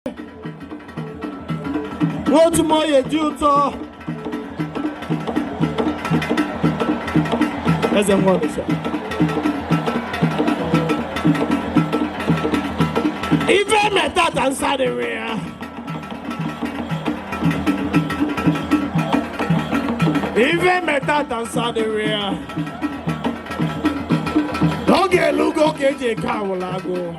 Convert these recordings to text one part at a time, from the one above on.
Go to my Egwu. Let's have one shot. Even met that answer the rear. Even met that answer the rear. Don't get look okay, J. Cavalago.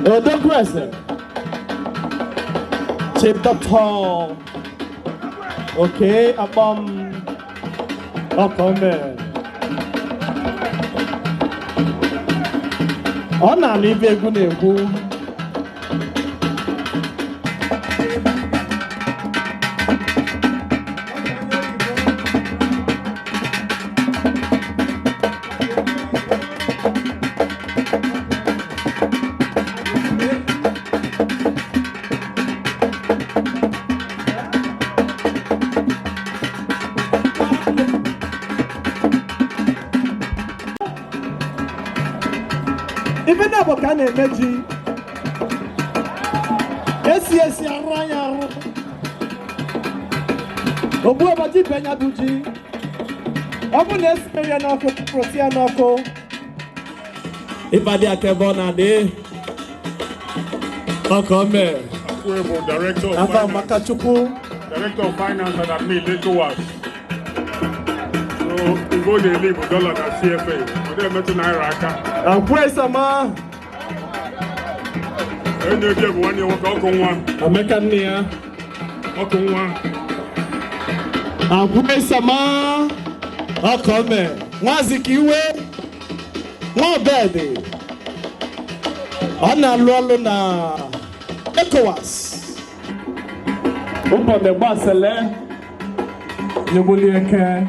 The present. Chip the tall. Okay, a bomb. Oh, come in. Oh, now leave a good neighbor. Even though we can't imagine, yes, Araya. Obu abati penya duji. Obu nesperia nako prosia nako. Ibadi akebona de. Okome. Director of Aba Finance. Makachuku. Director of Finance at Admin Lagos. So we go to leave with dollar at CFA. We don't meet in Iraq. Sama. And they give 1 year work on one. American Sama. Okome. Wazikiwe. Mo bedi. Ona lolo na ECOWAS. Upo de basele. Nyobuli eke.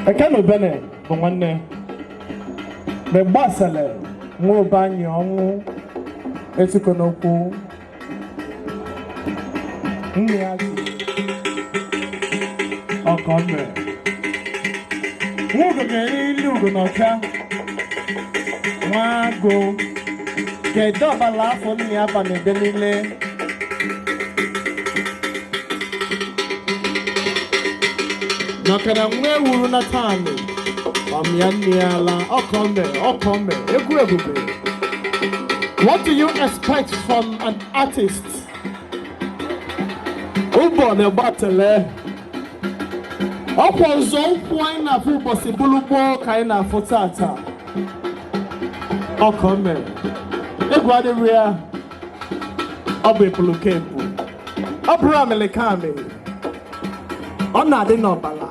Eke no bene. Bongwane. Me basele. Mo banyo. Etikonoku. Nyaji. Okome. Wogo geri lugo noka. Wago. Ke doba la foni hapa ni denile. Nakana mwe wuru na tani. Amyaniala. Okome. Egwu. What do you expect from an artist? Ubo ne battle. Opo zo point na fu possible bo kind na fotata. Okome. Egwu ade Obi Pulukepu. Obra Melekame. Ona de no bala.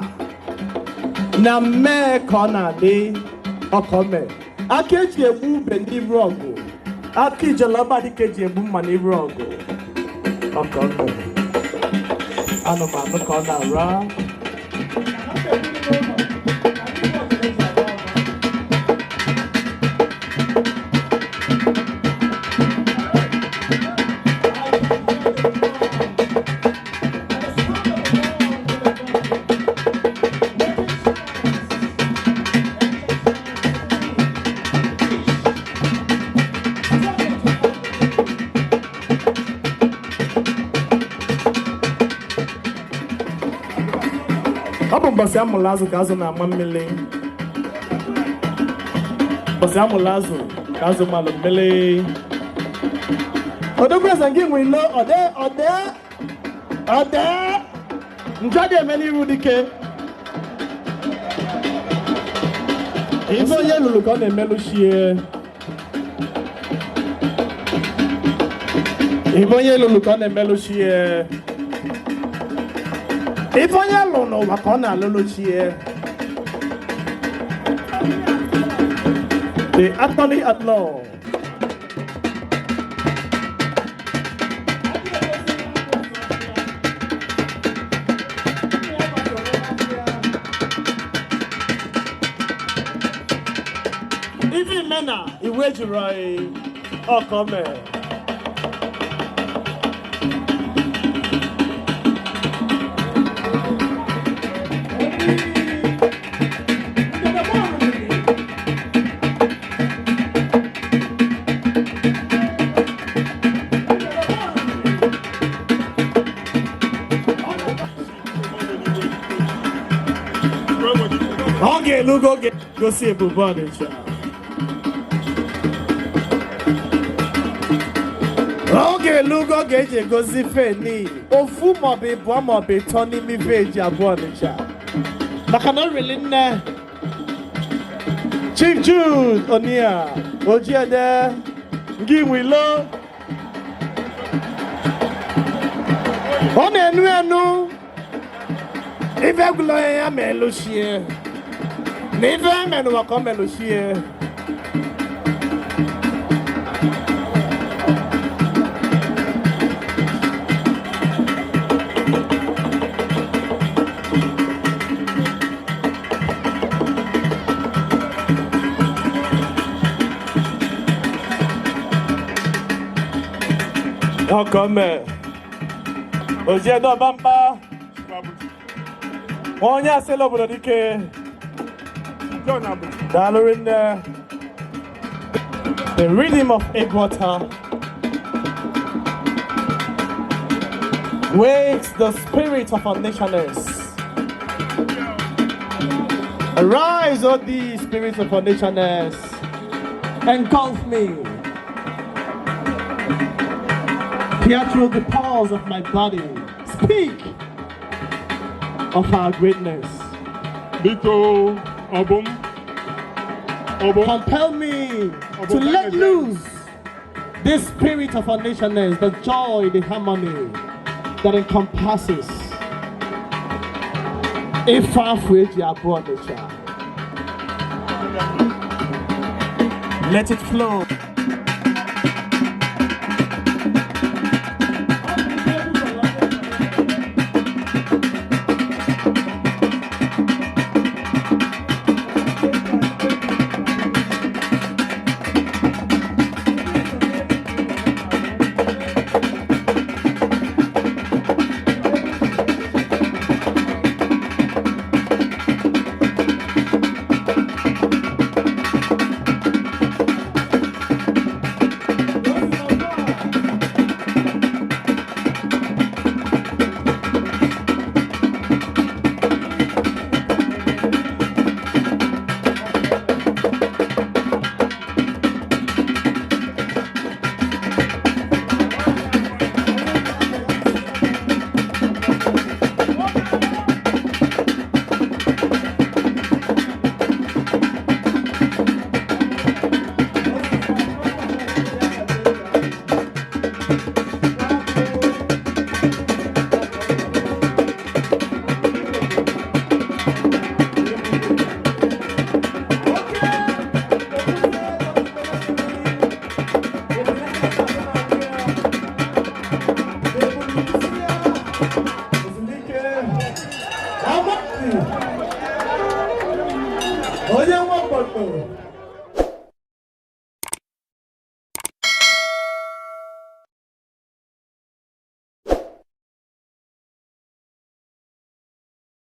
Na me kona de Okome. Akeji ebu bendi rogo. Aki jalaba di keji ebu mani rogo. Okome. Ano ma no kona ra. Basi amulazo kazo na mamele. Basi amulazo kazo malumele. Odogwe sangi mwilo ode. Njade meni rudike. Ifo ye lulu kone melu shie. If I don't know what on a little cheer, the attorney at law, Ghana, Igwe Jirai, Okome. Okay, look, okay, go see Obi Of Onitsha. Okay, look, okay, go see Feni. Ofu mobe, boa mobe, Tony mi veji Obi Of Onitsha. But cannot really know. Chief Jude, Onia, Ojia there, Igwe Nnaemeka. Onu. If I go ya meloshie. Never men will come meloshie. Oh, come. Ojia do bamba. Onya selo budodike. Dalorin the rhythm of Egwu Ota wakes the spirit of our nationers. Arise, O thee spirits of our nationers, engulf me. Here through the pulse of my body, speak of our greatness. Bito Obum. Compel me to let loose this spirit of our nationers, the joy, the harmony that encompasses a far-fetched Obi Of Onitsha. Let it flow. Oye,